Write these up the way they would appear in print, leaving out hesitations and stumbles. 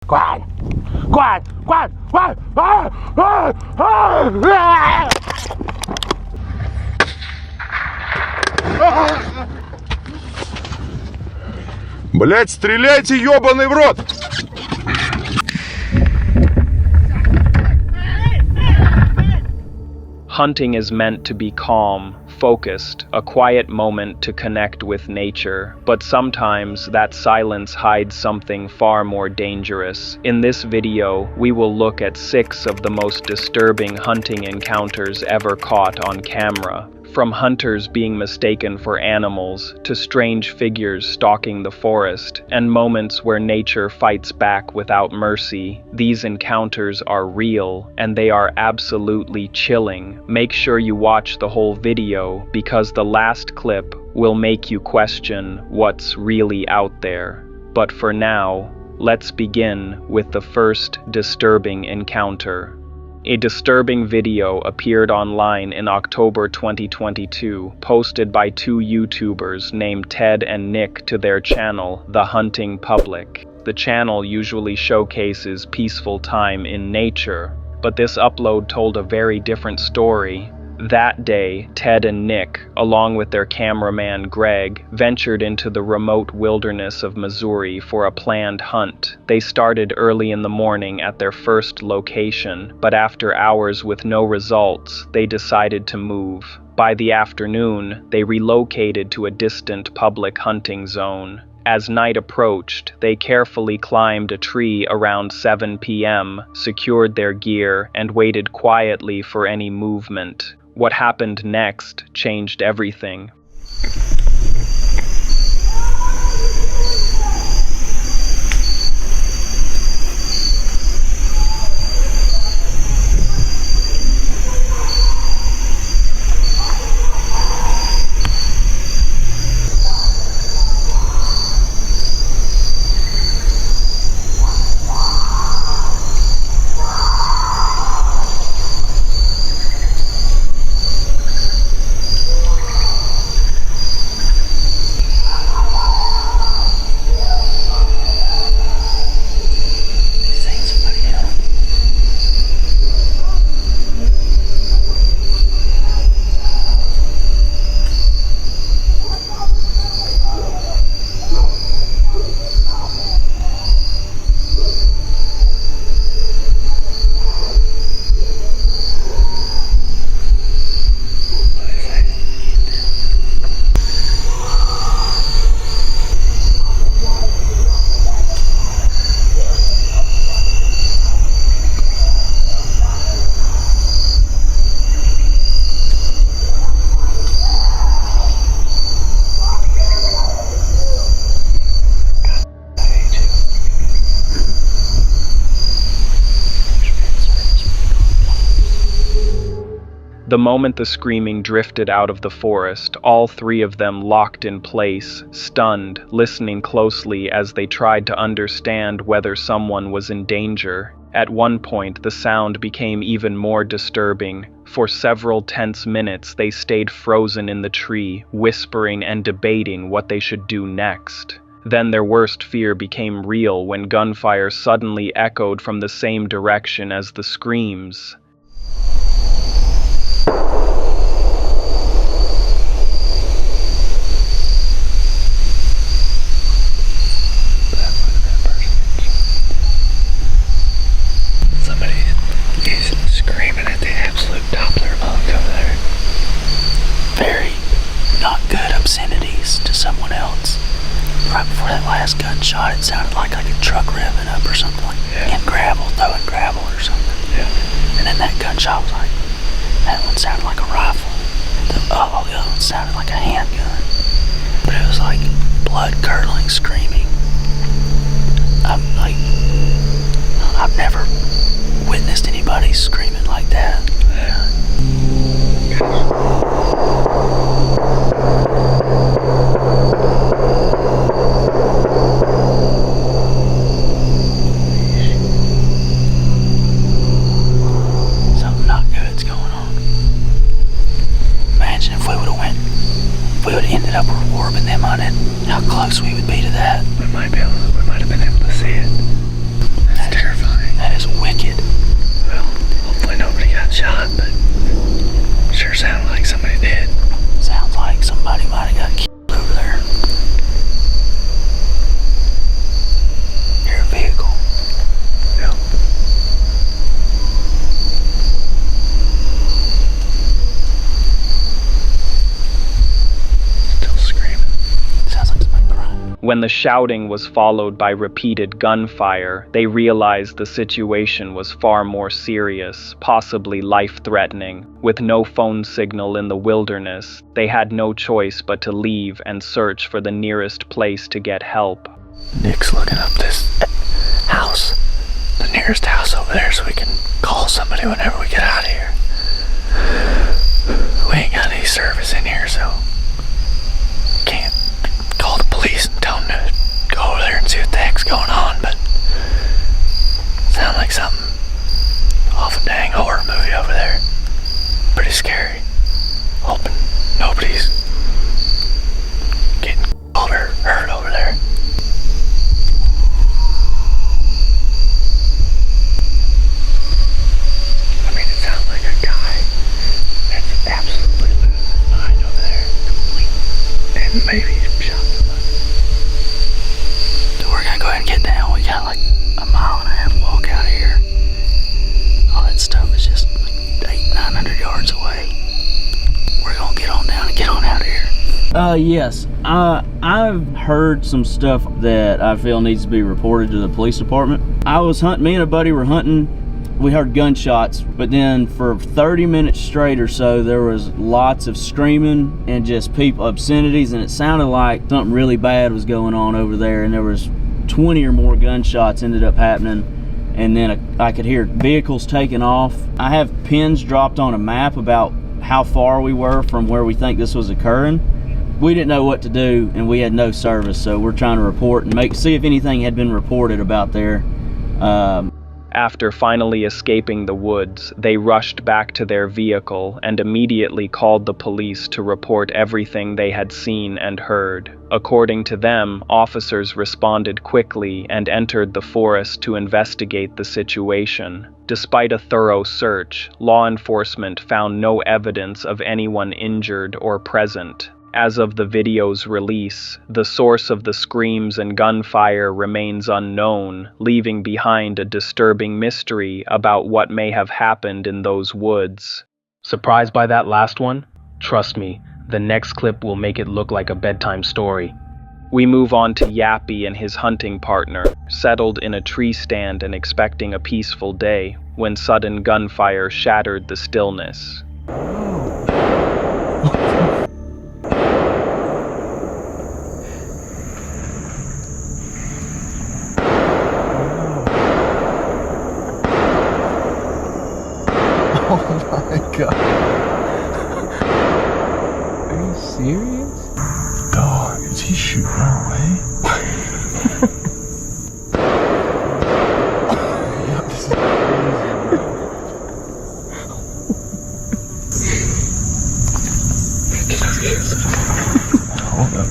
Quiet! Quiet! Quiet! Quiet! Блять, стреляйте, ёбаный в рот! Hunting is meant to be calm, focused, a quiet moment to connect with nature, but sometimes that silence hides something far more dangerous. In this video, we will look at 6 of the most disturbing hunting encounters ever caught on camera. From hunters being mistaken for animals, to strange figures stalking the forest, and moments where nature fights back without mercy, these encounters are real, and they are absolutely chilling. Make sure you watch the whole video, because the last clip will make you question what's really out there. But for now, let's begin with the first disturbing encounter. A disturbing video appeared online in October 2022, posted by 2 YouTubers named Ted and Nick to their channel, The Hunting Public. The channel usually showcases peaceful time in nature, but this upload told a very different story. That day, Ted and Nick, along with their cameraman Greg, ventured into the remote wilderness of Missouri for a planned hunt. They started early in the morning at their first location, but after hours with no results, they decided to move. By the afternoon, they relocated to a distant public hunting zone. As night approached, they carefully climbed a tree around 7 p.m., secured their gear, and waited quietly for any movement. What happened next changed everything. The moment the screaming drifted out of the forest, all 3 of them locked in place, stunned, listening closely as they tried to understand whether someone was in danger. At one point, the sound became even more disturbing. For several tense minutes, they stayed frozen in the tree, whispering and debating what they should do next. Then their worst fear became real when gunfire suddenly echoed from the same direction as the screams. Someone else. Right before that last gunshot, it sounded like a truck revving up or something, like in gravel, throwing gravel or something. Yeah. And then that gunshot was like, that one sounded like a rifle. The other one sounded like a handgun. But it was like blood-curdling screaming. I've never witnessed anybody screaming like that. Yeah. Ended up warping them on it, how close we would be to that. We might have been able to see it. When the shouting was followed by repeated gunfire, they realized the situation was far more serious, possibly life-threatening. With no phone signal in the wilderness, they had no choice but to leave and search for the nearest place to get help. Nick's looking up this house, the nearest house over there, so we can call somebody whenever we get out of here. We ain't got any service in here, so can't call the police and tell them to go over there and see what the heck's going on, but sounds like something off a dang horror movie over there. Pretty scary. Hoping nobody's getting killed or hurt over there. I mean, it sounds like a guy that's absolutely losing his mind over there. And maybe he shot somebody. So we're gonna go ahead and get down. We got like a mile and a half walk out of here. All that stuff is just like 800-900 yards away. We're gonna get on down and get on out of here. Yes. I've heard some stuff that I feel needs to be reported to the police department. I was hunting, me and a buddy were hunting. We heard gunshots, but then for 30 minutes straight or so, there was lots of screaming and just people, obscenities, and it sounded like something really bad was going on over there, and there was 20 or more gunshots ended up happening, and then I could hear vehicles taking off. I have pins dropped on a map about how far we were from where we think this was occurring. We didn't know what to do, and we had no service, so we're trying to report and see if anything had been reported about there. After finally escaping the woods, they rushed back to their vehicle and immediately called the police to report everything they had seen and heard. According to them, officers responded quickly and entered the forest to investigate the situation. Despite a thorough search, law enforcement found no evidence of anyone injured or present. As of the video's release, the source of the screams and gunfire remains unknown, leaving behind a disturbing mystery about what may have happened in those woods. Surprised by that last one? Trust me, the next clip will make it look like a bedtime story. We move on to Yappy and his hunting partner, settled in a tree stand and expecting a peaceful day, when sudden gunfire shattered the stillness. Oh my god. Are you serious? Dog, is he shooting our way? Yeah, this is crazy. Hold up.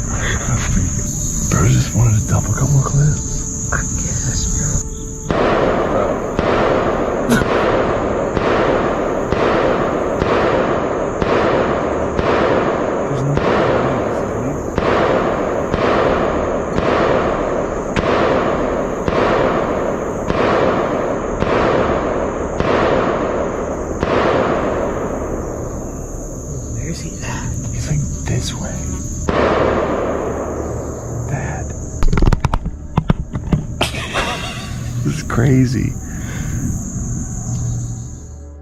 Bro just wanted to dump a couple of clips. I guess, bro. Where's he at? He's like this way. Dad. This is crazy.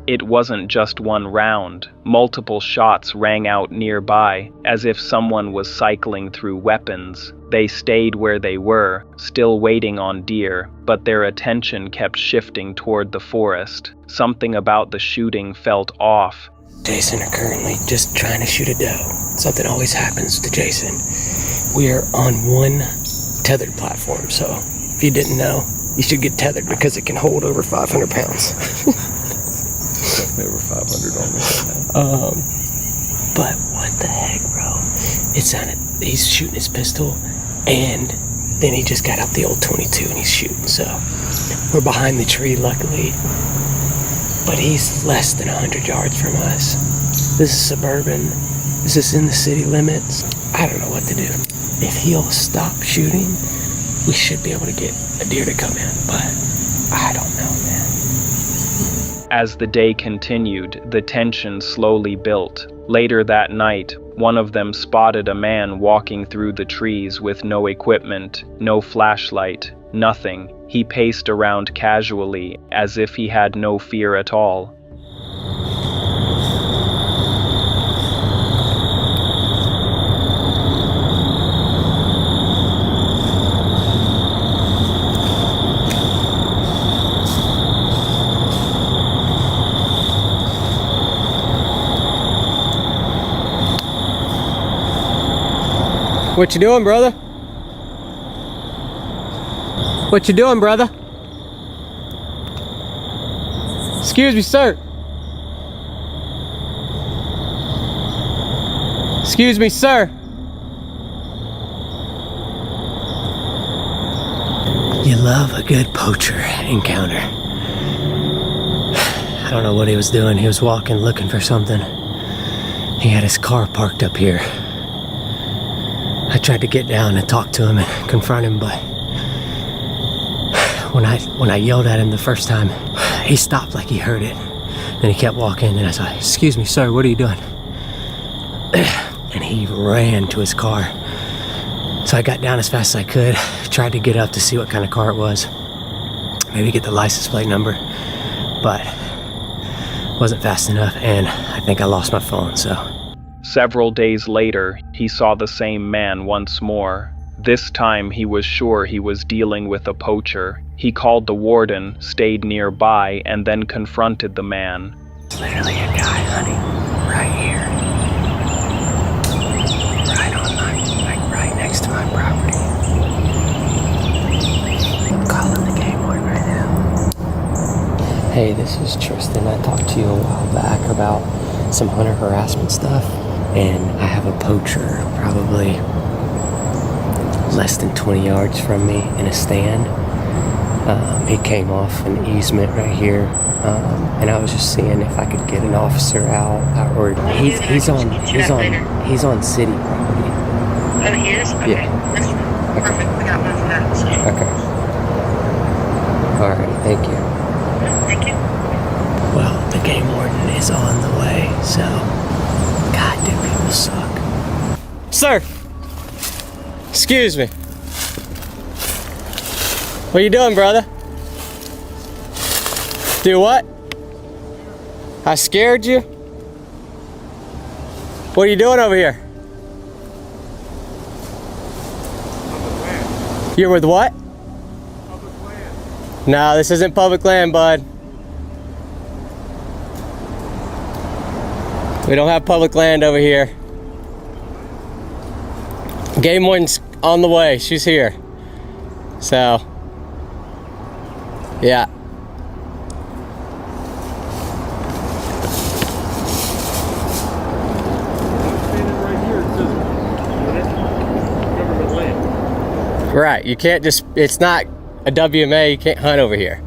It wasn't just one round. Multiple shots rang out nearby, as if someone was cycling through weapons. They stayed where they were, still waiting on deer, but their attention kept shifting toward the forest. Something about the shooting felt off. Jason are currently just trying to shoot a doe. Something always happens to Jason. We are on one tethered platform, so if you didn't know, you should get tethered because it can hold over 500 pounds. Over 500 on this right now. But what the heck, bro? It sounded, he's shooting his pistol, and then he just got out the old 22 and he's shooting, so we're behind the tree, luckily. But he's less than 100 yards from us. This is suburban. This is in the city limits. I don't know what to do. If he'll stop shooting, we should be able to get a deer to come in, but I don't know, man. As the day continued, the tension slowly built. Later that night, one of them spotted a man walking through the trees with no equipment, no flashlight, nothing. He paced around casually, as if he had no fear at all. What you doing, brother? What you doing, brother? Excuse me, sir. Excuse me, sir. You love a good poacher encounter. I don't know what he was doing. He was walking, looking for something. He had his car parked up here. I tried to get down and talk to him and confront him, but when I yelled at him the first time, he stopped like he heard it. Then he kept walking, and I said, "Excuse me, sir, what are you doing?" And he ran to his car. So I got down as fast as I could, tried to get up to see what kind of car it was, maybe get the license plate number, but wasn't fast enough, and I think I lost my phone, so. Several days later, he saw the same man once more. This time he was sure he was dealing with a poacher. He called the warden, stayed nearby, and then confronted the man. Literally a guy hunting right here. Right next to my property. I'm calling the game warden right now. Hey, this is Tristan. I talked to you a while back about some hunter harassment stuff, and I have a poacher probably less than 20 yards from me in a stand. He came off an easement right here, and I was just seeing if I could get an officer out, or he's on city property. Oh, he is? Okay. Yeah. That's perfect. We got one for that. So. Okay. All right. Thank you. Thank you. Well, the game warden is on the way, so God, do people suck. Sir, excuse me. What you doing, brother? Do what? I scared you? What are you doing over here? You're with what? Public land. No, this isn't public land, bud. We don't have public land over here. Game warden's on the way. She's here. So, yeah. Right, you can't just, it's not a WMA, you can't hunt over here.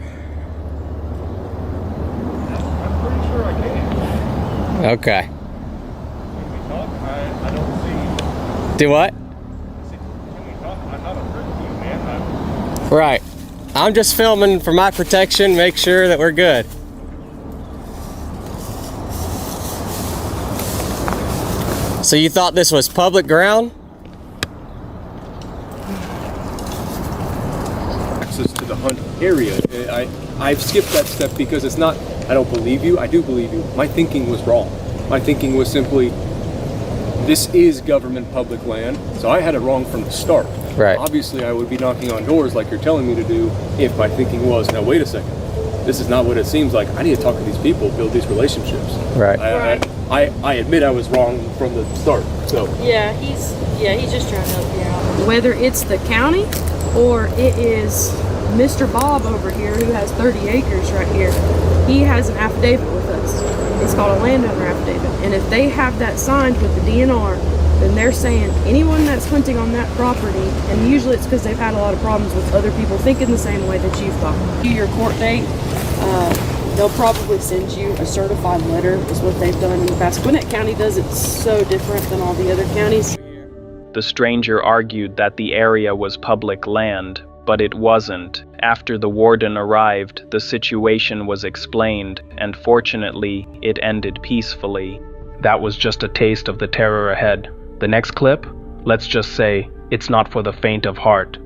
I'm pretty sure I can. Okay. Can we talk? I don't see. Do what? Can we talk? I'm not a friend to you, man. Right. I'm just filming for my protection, make sure that we're good. So you thought this was public ground? Access to the hunt area. I've skipped that step because it's not, I don't believe you, I do believe you. My thinking was wrong. My thinking was simply, this is government public land, so I had it wrong from the start. Right. Obviously I would be knocking on doors like you're telling me to do if my thinking was, now wait a second, this is not what it seems like. I need to talk to these people, build these relationships. Right. I admit I was wrong from the start, so. Yeah, he's just trying to help you out. Whether it's the county or it is Mr. Bob over here who has 30 acres right here, he has an affidavit with us. It's called a landowner affidavit. And if they have that signed with the DNR, then they're saying anyone that's hunting on that property, and usually it's because they've had a lot of problems with other people thinking the same way that you've thought. Your court date, they'll probably send you a certified letter, is what they've done in the past. Gwinnett County does it so different than all the other counties. The stranger argued that the area was public land, but it wasn't. After the warden arrived, the situation was explained, and fortunately, it ended peacefully. that was just a taste of the terror ahead. The next clip, let's just say, it's not for the faint of heart.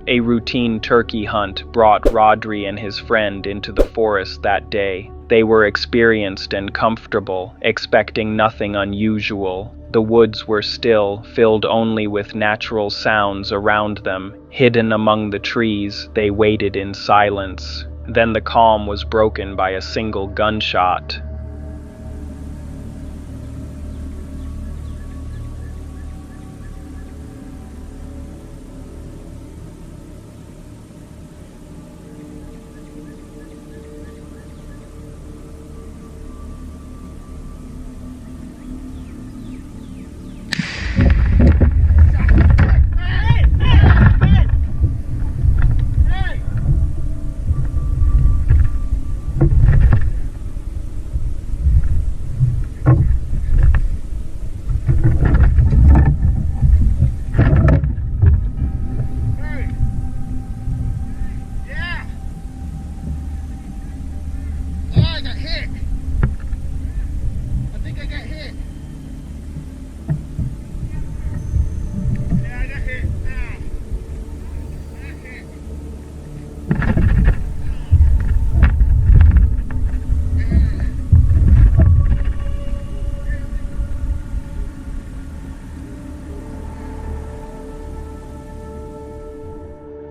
A routine turkey hunt brought Rodri and his friend into the forest that day. They were experienced and comfortable, expecting nothing unusual. The woods were still, filled only with natural sounds around them. Hidden among the trees, they waited in silence. Then the calm was broken by a single gunshot.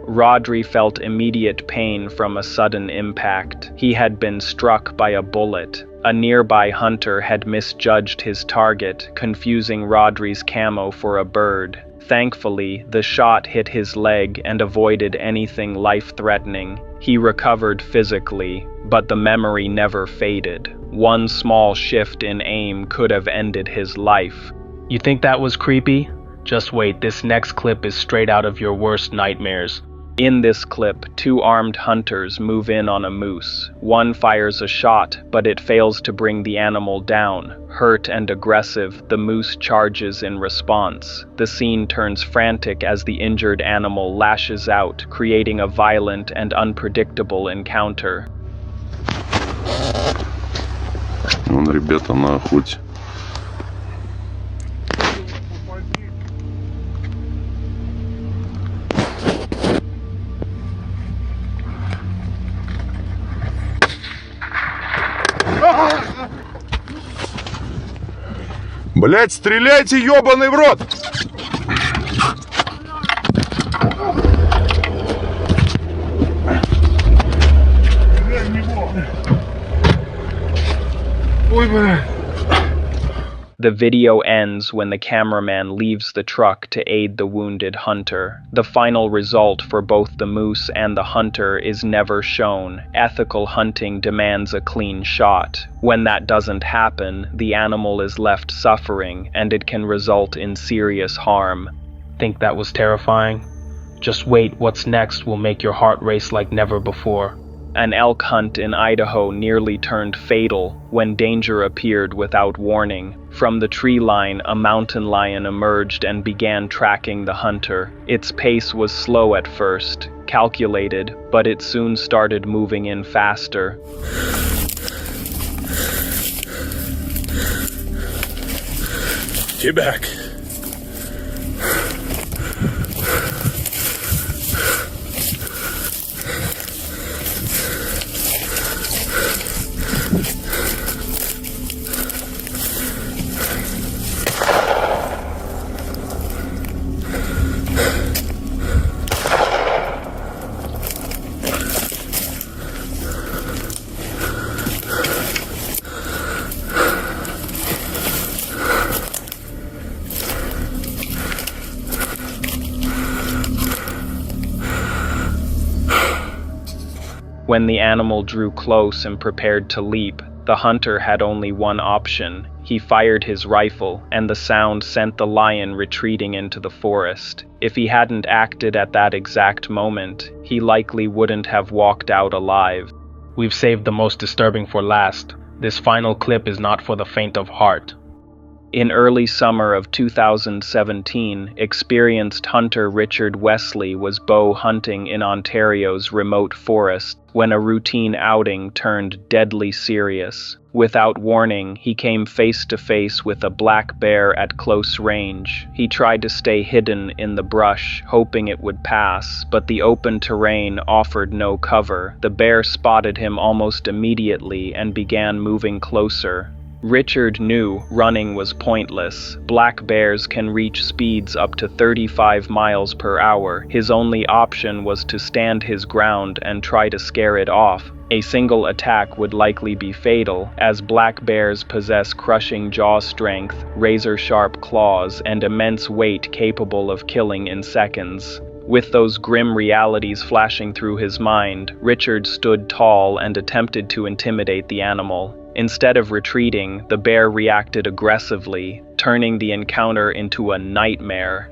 Rodri felt immediate pain from a sudden impact. He had been struck by a bullet. A nearby hunter had misjudged his target, confusing Rodri's camo for a bird. Thankfully, the shot hit his leg and avoided anything life-threatening. He recovered physically, but the memory never faded. One small shift in aim could have ended his life. You think that was creepy? Just wait, this next clip is straight out of your worst nightmares. In this clip, two armed hunters move in on a moose. One fires a shot, but it fails to bring the animal down. Hurt and aggressive, the moose charges in response. The scene turns frantic as the injured animal lashes out, creating a violent and unpredictable encounter. Вон ребята на охоте. Блять, стреляйте, ёбаный в рот! Ой, бля. The video ends when the cameraman leaves the truck to aid the wounded hunter. The final result for both the moose and the hunter is never shown. Ethical hunting demands a clean shot. When that doesn't happen, the animal is left suffering, and it can result in serious harm. Think that was terrifying? Just wait, what's next will make your heart race like never before. An elk hunt in Idaho nearly turned fatal when danger appeared without warning. From the tree line, a mountain lion emerged and began tracking the hunter. Its pace was slow at first, calculated, but it soon started moving in faster. Get back. When the animal drew close and prepared to leap, the hunter had only one option. He fired his rifle, and the sound sent the lion retreating into the forest. If he hadn't acted at that exact moment, he likely wouldn't have walked out alive. We've saved the most disturbing for last. This final clip is not for the faint of heart. In early summer of 2017, experienced hunter Richard Wesley was bow hunting in Ontario's remote forest when a routine outing turned deadly serious. Without warning, he came face to face with a black bear at close range. He tried to stay hidden in the brush, hoping it would pass, but the open terrain offered no cover. The bear spotted him almost immediately and began moving closer. Richard knew running was pointless. Black bears can reach speeds up to 35 miles per hour. His only option was to stand his ground and try to scare it off. A single attack would likely be fatal, as black bears possess crushing jaw strength, razor-sharp claws, and immense weight capable of killing in seconds. With those grim realities flashing through his mind, Richard stood tall and attempted to intimidate the animal. Instead of retreating, the bear reacted aggressively, turning the encounter into a nightmare.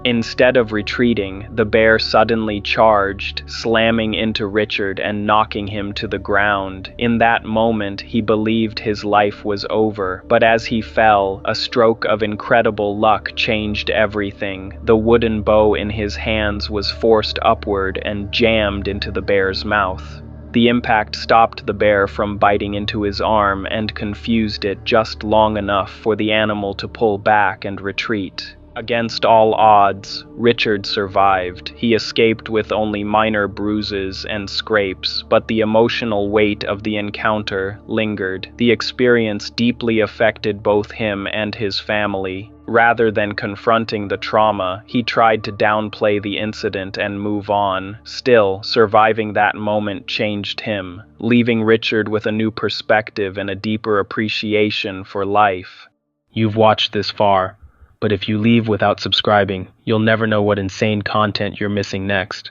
Instead of retreating, the bear suddenly charged, slamming into Richard and knocking him to the ground. In that moment, he believed his life was over, but as he fell, a stroke of incredible luck changed everything. The wooden bow in his hands was forced upward and jammed into the bear's mouth. The impact stopped the bear from biting into his arm and confused it just long enough for the animal to pull back and retreat. Against all odds, Richard survived. He escaped with only minor bruises and scrapes, but the emotional weight of the encounter lingered. The experience deeply affected both him and his family. Rather than confronting the trauma, he tried to downplay the incident and move on. Still, surviving that moment changed him, leaving Richard with a new perspective and a deeper appreciation for life. You've watched this far, but if you leave without subscribing, you'll never know what insane content you're missing next.